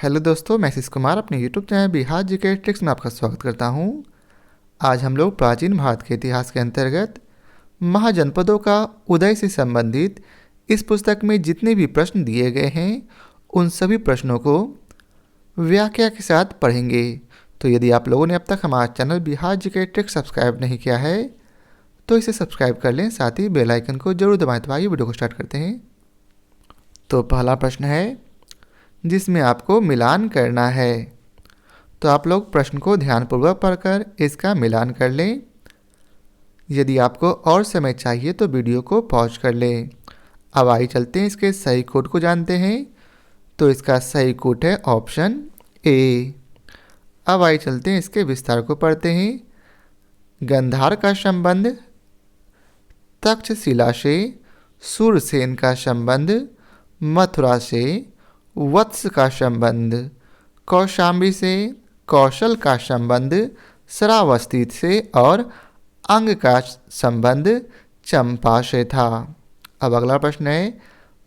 Hello दोस्तों, मैं आशीष कुमार अपने YouTube channel Bihar GK tricks में आपका स्वागत करता हूं। आज हम लोग प्राचीन भारत के इतिहास के अंतर्गत महाजनपदों का उदय से संबंधित इस पुस्तक में जितने भी प्रश्न दिए गए हैं उन सभी प्रश्नों को व्याख्या के साथ पढ़ेंगे। तो यदि आप लोगों ने अब तक हमारा channel Bihar GK tricks subscribe नहीं किया है तो इसे सब्सक्राइब कर लें, साथ ही बेल आइकन को जरूर दबाएं। तो आइए वीडियो को स्टार्ट करते हैं। तो पहला प्रश्न है जिसमें आपको मिलान करना है। तो आप लोग प्रश्न को ध्यानपूर्वक पढ़कर इसका मिलान कर लें। यदि आपको और समय चाहिए तो वीडियो को पॉज कर लें। अब आइए चलते हैं इसके सही कोड को जानते हैं। तो इसका सही कोड है ऑप्शन ए। अब आइए चलते हैं इसके विस्तार को पढ़ते हैं। गंधार का संबंध तक्षशिला से, सूरसेन का संबंध मथुरा से, वत्स का संबंध कौशाम्बी से, कौशल का संबंध श्रावस्ती से और अंग का संबंध चंपा से था। अब अगला प्रश्न है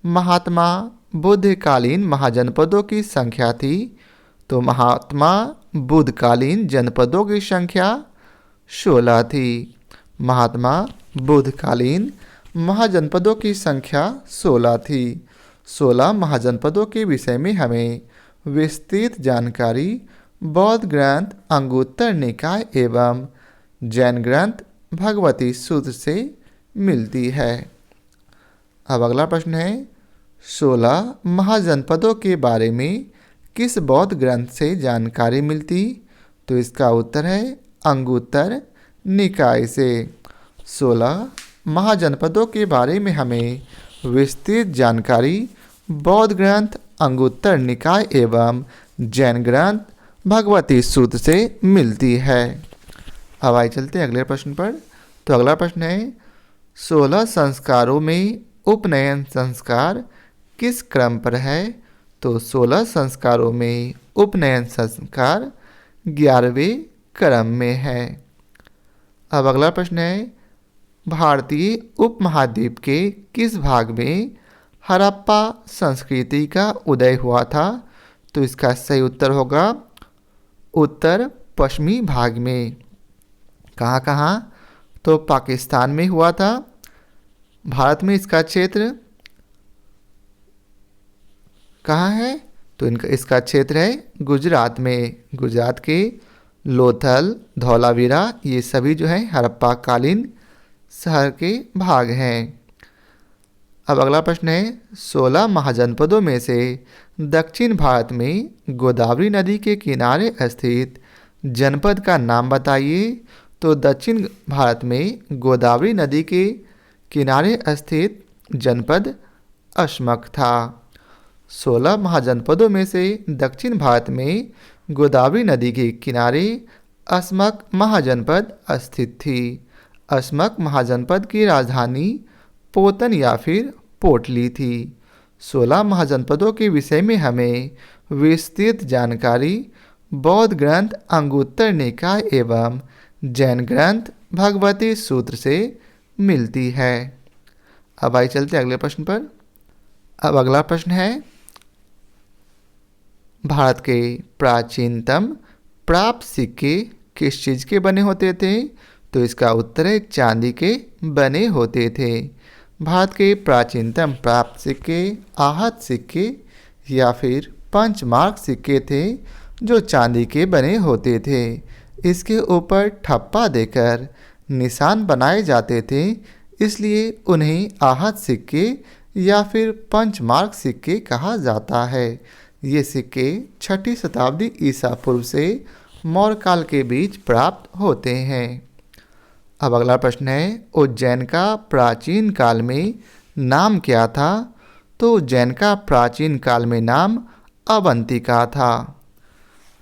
महात्मा बुद्धकालीन महाजनपदों की संख्या थी। तो महात्मा बुद्धकालीन जनपदों की संख्या 16 थी। महात्मा बुद्धकालीन महाजनपदों की संख्या 16 थी। 16 महाजनपदों के विषय में हमें विस्तृत जानकारी बौद्ध ग्रंथ अंगुत्तर निकाय एवं जैन ग्रंथ भगवती सूत्र से मिलती है। अब अगला प्रश्न है 16 महाजनपदों के बारे में किस बौद्ध ग्रंथ से जानकारी मिलती। तो इसका उत्तर है अंगुत्तर निकाय से। 16 महाजनपदों के बारे में हमें विस्तृत जानकारी बौद्ध ग्रंथ अंगुत्तर निकाय एवं जैन ग्रंथ भगवती सूत्र से मिलती है। अब आइए चलते हैं अगले प्रश्न पर। तो अगला प्रश्न है 16 संस्कारों में उपनयन संस्कार किस क्रम पर है। तो 16 संस्कारों में उपनयन संस्कार 11वें क्रम में है। अब अगला प्रश्न है भारतीय उपमहाद्वीप के किस भाग में हड़प्पा संस्कृति का उदय हुआ था। तो इसका सही उत्तर होगा उत्तर पश्चिमी भाग में। कहाँ कहाँ, तो पाकिस्तान में हुआ था। भारत में इसका क्षेत्र कहाँ है। तो इसका क्षेत्र है गुजरात में। गुजरात के लोथल, धौलावीरा ये सभी जो है हड़प्पा कालीन शहर के भाग हैं। अब अगला प्रश्न है 16 महाजनपदों में से दक्षिण भारत में गोदावरी नदी के किनारे स्थित जनपद का नाम बताइए। तो दक्षिण भारत में गोदावरी नदी के किनारे स्थित जनपद अस्मक था। 16 महाजनपदों में से दक्षिण भारत में गोदावरी नदी के किनारे अस्मक महाजनपद स्थित थी। अस्मक महाजनपद की राजधानी पोतन या फिर पोटली थी। 16 महाजनपदों के विषय में हमें विस्तृत जानकारी बौद्ध ग्रंथ अंगुत्तर निकाय एवं जैन ग्रंथ भगवती सूत्र से मिलती है। अब आइए चलते हैं अगले प्रश्न पर। अब अगला प्रश्न है भारत के प्राचीनतम प्राप्त सिक्के किस चीज़ के बने होते थे। तो इसका उत्तर है चांदी के बने होते थे। भारत के प्राचीनतम प्राप्त सिक्के आहत सिक्के या फिर पंचमार्क सिक्के थे जो चांदी के बने होते थे। इसके ऊपर ठप्पा देकर निशान बनाए जाते थे, इसलिए उन्हें आहत सिक्के या फिर पंचमार्क सिक्के कहा जाता है। ये सिक्के 6ठी शताब्दी ईसा पूर्व से मौर्य काल के बीच प्राप्त होते हैं। अब अगला प्रश्न है उज्जैन का प्राचीन काल में नाम क्या था। तो उज्जैन का प्राचीन काल में नाम अवंतिका था।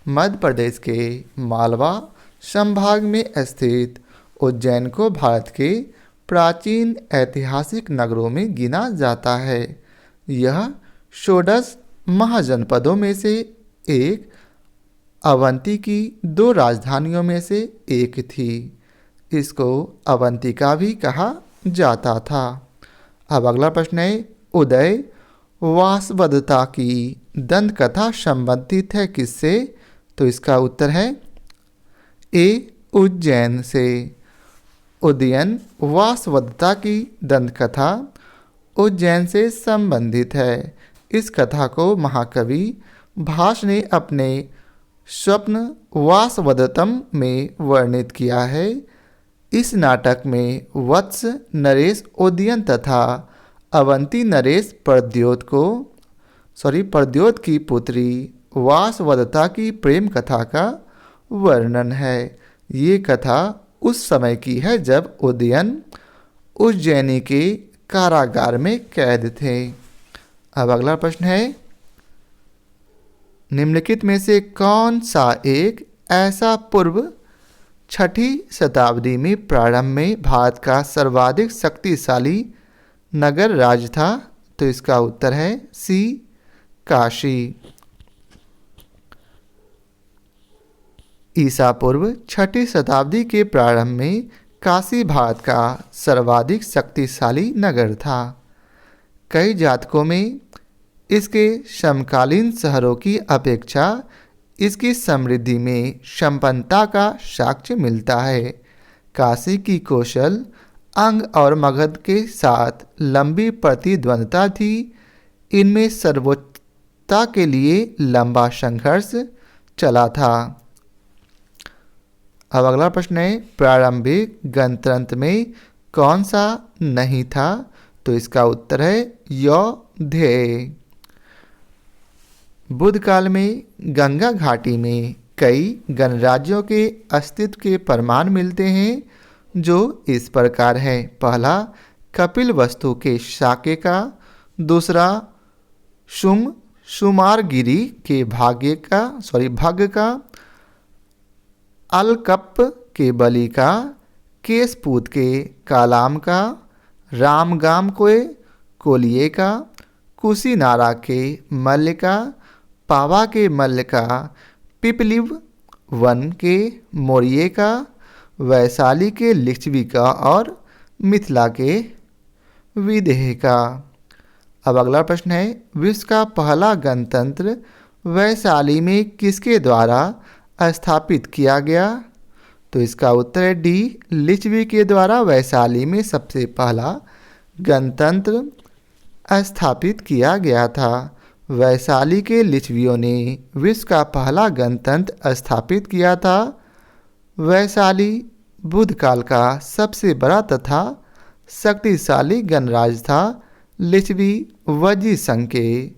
मध्य प्रदेश के मालवा संभाग में स्थित उज्जैन को भारत के प्राचीन ऐतिहासिक नगरों में गिना जाता है। यह 16 महाजनपदों में से एक अवंती की 2 राजधानियों में से एक थी। इसको अवंतिका भी कहा जाता था। अब अगला प्रश्न है उदय वासवदत्ता की दंत कथा संबंधित है किससे? तो इसका उत्तर है ए उज्जैन से। उदयन वासवदत्ता की दंत कथा उज्जैन से संबंधित है। इस कथा को महाकवि भास ने अपने स्वप्न वासवदत्तम में वर्णित किया है। इस नाटक में वत्स नरेश उदयन तथा अवंती नरेश प्रद्योत की पुत्री वासवदत्ता की प्रेम कथा का वर्णन है। ये कथा उस समय की है जब उदयन उज्जैनी के कारागार में कैद थे। अब अगला प्रश्न है, निम्नलिखित में से कौन सा एक ऐसा पूर्व 6ठी शताब्दी में प्रारंभ में भारत का सर्वाधिक शक्तिशाली नगर राज्य था? तो इसका उत्तर है सी काशी। ईसा पूर्व 6ठी शताब्दी के प्रारंभ में काशी भारत का सर्वाधिक शक्तिशाली नगर था। कई जातकों में इसके समकालीन शहरों की अपेक्षा इसकी समृद्धि में संपन्नता का साक्ष्य मिलता है। काशी की कौशल अंग और मगध के साथ लंबी प्रतिद्वंद्विता थी। इनमें सर्वोच्चता के लिए लंबा संघर्ष चला था। अब अगला प्रश्न है, प्रारंभिक गणतंत्र में कौन सा नहीं था? तो इसका उत्तर है यौधेय। बुद्ध काल में गंगा घाटी में कई गणराज्यों के अस्तित्व के प्रमाण मिलते हैं, जो इस प्रकार है। पहला, कपिलवस्तु के शाक्य का। दूसरा, सुमारगिरी के भग्ग का। अलकप के बलि का। केशपूत के कालाम का। रामगाम के कोलिये का। कुशीनारा के मल्ल का। पावा के मल्ल का। पिपलिव वन के मौर्य का। वैशाली के लिच्छवी का और मिथिला के विदेह का। अब अगला प्रश्न है, विश्व का पहला गणतंत्र वैशाली में किसके द्वारा स्थापित किया गया? तो इसका उत्तर है डी, लिच्छवी के द्वारा वैशाली में सबसे पहला गणतंत्र स्थापित किया गया था। वैशाली के लिच्छवियों ने विश्व का पहला गणतंत्र स्थापित किया था। वैशाली बुद्ध काल का सबसे बड़ा तथा शक्तिशाली गणराज्य था। लिच्छवी वज्जी संघ के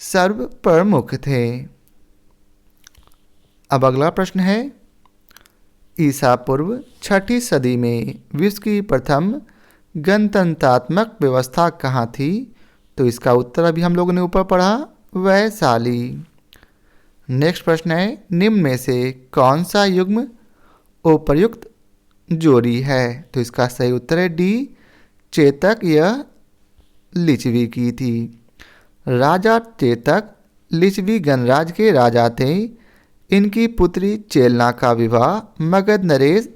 सर्व प्रमुख थे। अब अगला प्रश्न है, ईसा पूर्व 6ठी सदी में विश्व की प्रथम गणतंत्रात्मक व्यवस्था कहाँ थी? तो इसका उत्तर अभी हम लोगों ने ऊपर पढ़ा, वैशाली। नेक्स्ट प्रश्न है, निम्न में से कौन सा युग्म उपर्युक्त जोड़ी है? तो इसका सही उत्तर है डी, चेतक। यह लिच्छवी की थी। राजा चेतक लिच्छवी गणराज्य के राजा थे। इनकी पुत्री चेलना का विवाह मगध नरेश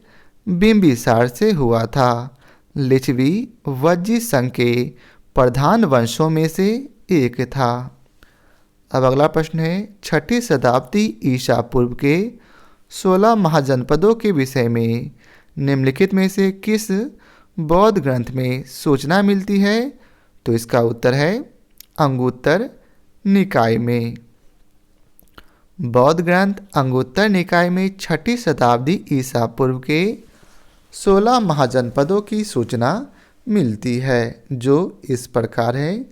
बिंबिसार से हुआ था। लिच्छवी वज्जी संघ के प्रधान वंशों में से एक था। अब अगला प्रश्न है, 6ठी शताब्दी ईसा पूर्व के 16 महाजनपदों के विषय में निम्नलिखित में से किस बौद्ध ग्रंथ में सूचना मिलती है? तो इसका उत्तर है अंगुत्तर निकाय में। बौद्ध ग्रंथ अंगुत्तर निकाय में 6ठी शताब्दी ईसा पूर्व के 16 महाजनपदों की सूचना मिलती है, जो इस प्रकार है।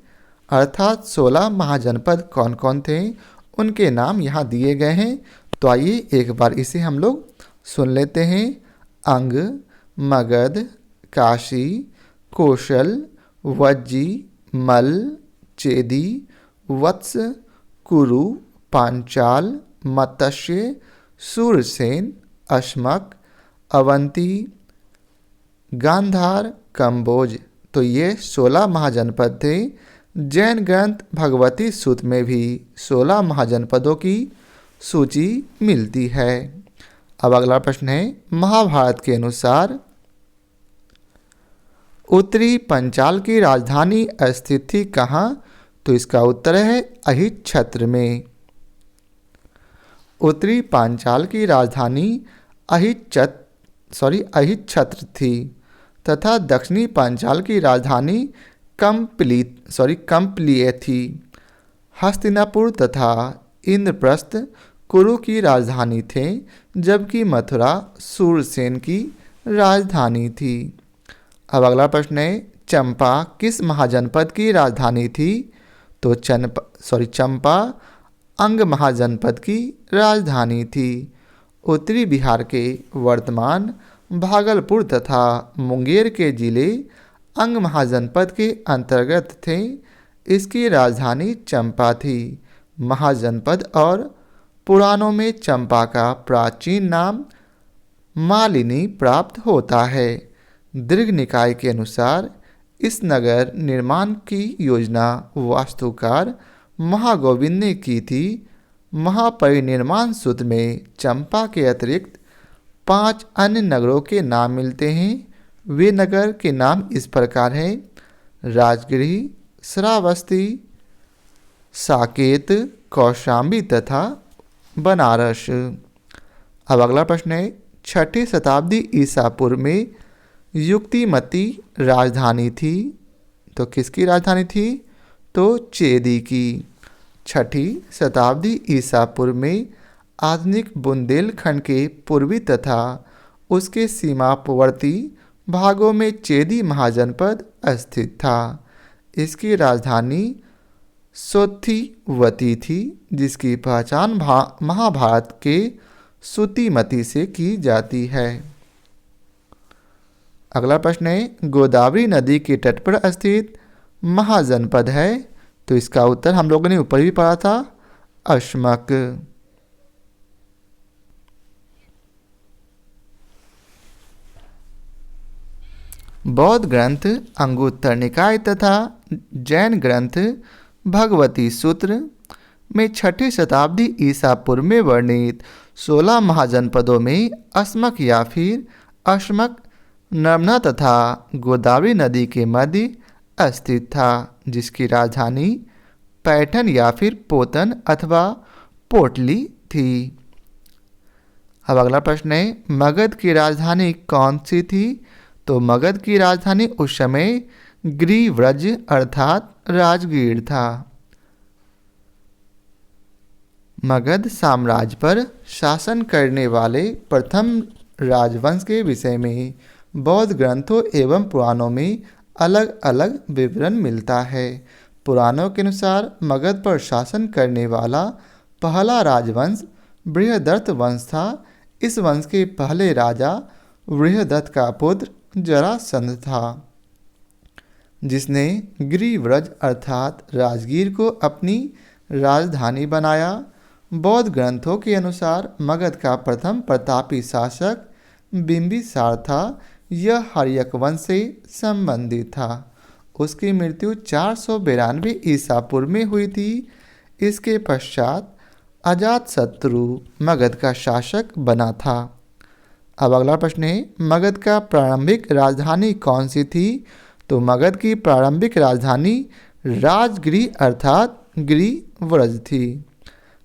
अर्थात 16 महाजनपद कौन कौन थे, उनके नाम यहाँ दिए गए हैं। तो आइए एक बार इसे हम लोग सुन लेते हैं। अंग, मगध, काशी, कौशल, वज्जी, मल्ल, चेदी, वत्स, कुरु, पांचाल, मत्स्य, सूरसेन, अश्मक, अवंती, गांधार, कंबोज। तो ये 16 महाजनपद थे। जैन ग्रंथ भगवती सूत्र में भी 16 महाजनपदों की सूची मिलती है। अब अगला प्रश्न है, महाभारत के अनुसार उत्तरी पंचाल की राजधानी स्थित थी कहाँ? तो इसका उत्तर है अहिच्छत्र में। उत्तरी पांचाल की राजधानी अहिच्छत्र थी तथा दक्षिणी पांचाल की राजधानी कंपलिय थी। हस्तिनापुर तथा इंद्रप्रस्थ कुरु की राजधानी थे, जबकि मथुरा सूरसेन की राजधानी थी। अब अगला प्रश्न है, चंपा किस महाजनपद की राजधानी थी? तो चंपा अंग महाजनपद की राजधानी थी। उत्तरी बिहार के वर्तमान भागलपुर तथा मुंगेर के जिले अंग महाजनपद के अंतर्गत थे। इसकी राजधानी चंपा थी। महाजनपद और पुराणों में चंपा का प्राचीन नाम मालिनी प्राप्त होता है। दीर्घ निकाय के अनुसार इस नगर निर्माण की योजना वास्तुकार महागोविंद ने की थी। महापरिनिर्माण सूत्र में चंपा के अतिरिक्त 5 अन्य नगरों के नाम मिलते हैं। वे नगर के नाम इस प्रकार हैं: राजगिरी, श्रावस्ती, साकेत, कौशाम्बी तथा बनारस। अब अगला प्रश्न है, 6ठी शताब्दी ईसा पूर्व में युक्तिमती राजधानी थी। तो किसकी राजधानी थी? तो चेदी की। 6ठी शताब्दी ईसा पूर्व में आधुनिक बुंदेलखंड के पूर्वी तथा उसके सीमावर्ती भागों में चेदी महाजनपद स्थित था। इसकी राजधानी सोथिवती थी, जिसकी पहचान महाभारत के सुतिमती से की जाती है। अगला प्रश्न है, गोदावरी नदी के तट पर स्थित महाजनपद है। तो इसका उत्तर हम लोगों ने ऊपर भी पढ़ा था, अश्मक। बौद्ध ग्रंथ अंगुत्तर निकाय तथा जैन ग्रंथ भगवती सूत्र में 6ठी शताब्दी ईसा पूर्व में वर्णित 16 महाजनपदों में अस्मक या फिर अश्मक नर्मदा तथा गोदावरी नदी के मध्य स्थित था, जिसकी राजधानी पैठन या फिर पोतन अथवा पोटली थी। अब अगला प्रश्न है, मगध की राजधानी कौन सी थी? तो मगध की राजधानी उस समय गिरिव्रज अर्थात राजगीर था। मगध साम्राज्य पर शासन करने वाले प्रथम राजवंश के विषय में बौद्ध ग्रंथों एवं पुराणों में अलग अलग विवरण मिलता है। पुराणों के अनुसार मगध पर शासन करने वाला पहला राजवंश बृहदत्त वंश था। इस वंश के पहले राजा बृहदत्त का पुत्र जरासंध था, जिसने गिरिव्रज अर्थात राजगीर को अपनी राजधानी बनाया। बौद्ध ग्रंथों के अनुसार मगध का प्रथम प्रतापी शासक बिंबिसार था। यह हर्यक वंश से संबंधित था। उसकी मृत्यु 492 ईसा पूर्व में हुई थी। इसके पश्चात अजातशत्रु मगध का शासक बना था। अब अगला प्रश्न है, मगध का प्रारंभिक राजधानी कौन सी थी? तो मगध की प्रारंभिक राजधानी राजगिरी अर्थात गिरिव्रज थी।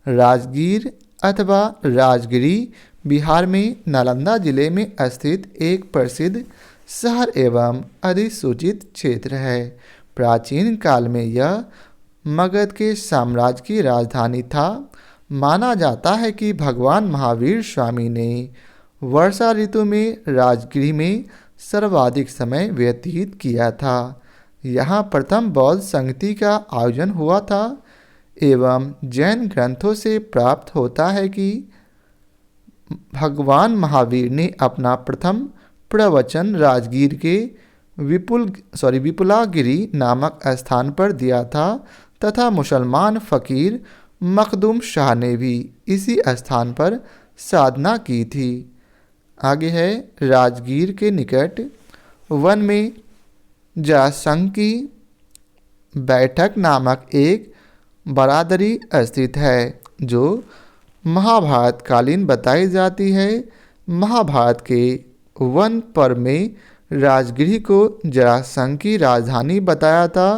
राजगीर अथवा राजगिरी बिहार में नालंदा जिले में स्थित एक प्रसिद्ध शहर एवं अधिसूचित क्षेत्र है। प्राचीन काल में यह मगध के साम्राज्य की राजधानी था। माना जाता है कि भगवान महावीर स्वामी ने वर्षा ऋतु में राजगिरी में सर्वाधिक समय व्यतीत किया था। यहाँ प्रथम बौद्ध संगति का आयोजन हुआ था एवं जैन ग्रंथों से प्राप्त होता है कि भगवान महावीर ने अपना प्रथम प्रवचन राजगीर के विपुलागिरी नामक स्थान पर दिया था तथा मुसलमान फकीर मखदूम शाह ने भी इसी स्थान पर साधना की थी। आगे है, राजगीर के निकट वन में जरासंध की बैठक नामक एक बरादरी स्थित है, जो महाभारत कालीन बताई जाती है। महाभारत के वन पर्व में राजगिरी को जरासंध की राजधानी बताया था।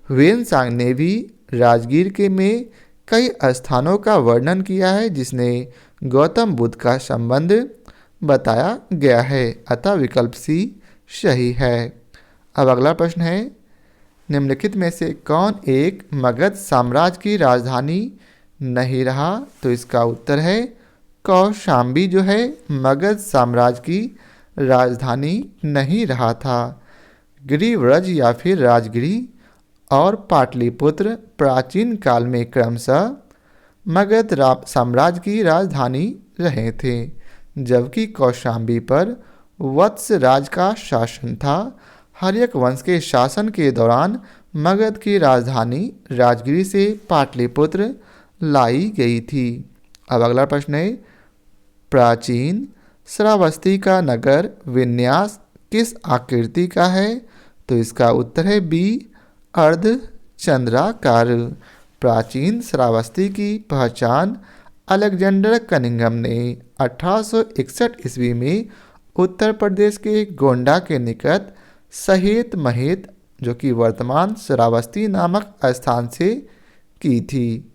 ह्वेनसांग ने भी राजगीर के में कई स्थानों का वर्णन किया है जिसने गौतम बुद्ध का संबंध बताया गया है, अतः विकल्प सी सही है। अब अगला प्रश्न है, निम्नलिखित में से कौन एक मगध साम्राज्य की राजधानी नहीं रहा? तो इसका उत्तर है कौशाम्बी जो है मगध साम्राज्य की राजधानी नहीं रहा था। गिरिव्रज या फिर राजगिरी और पाटलिपुत्र प्राचीन काल में क्रमशः मगध साम्राज्य की राजधानी रहे थे, जबकि कौशाम्बी पर वत्स राज का शासन था। हर्यक वंश के शासन के दौरान मगध की राजधानी राजगिरी से पाटलिपुत्र लाई गई थी। अब अगला प्रश्न है, प्राचीन श्रावस्ती का नगर विन्यास किस आकृति का है? तो इसका उत्तर है बी अर्धचंद्राकार। प्राचीन श्रावस्ती की पहचान अलेक्जेंडर कनिंघम ने 1861 ईस्वी में उत्तर प्रदेश के गोंडा के निकट सहेत महेत जो कि वर्तमान श्रावस्ती नामक स्थान से की थी।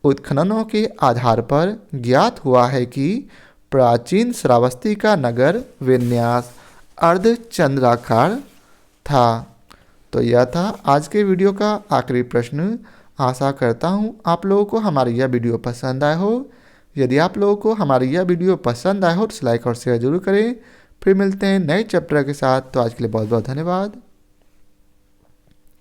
उत्खननों के आधार पर ज्ञात हुआ है कि प्राचीन श्रावस्ती का नगर विन्यास अर्धचंद्राकार था। तो यह था आज के वीडियो का आखिरी प्रश्न। आशा करता हूँ आप लोगों को हमारी यह वीडियो पसंद आया हो। यदि आप लोगों को हमारी यह वीडियो पसंद आया हो तो लाइक और शेयर जरूर करें। फिर मिलते हैं नए चैप्टर के साथ। तो आज के लिए बहुत बहुत धन्यवाद।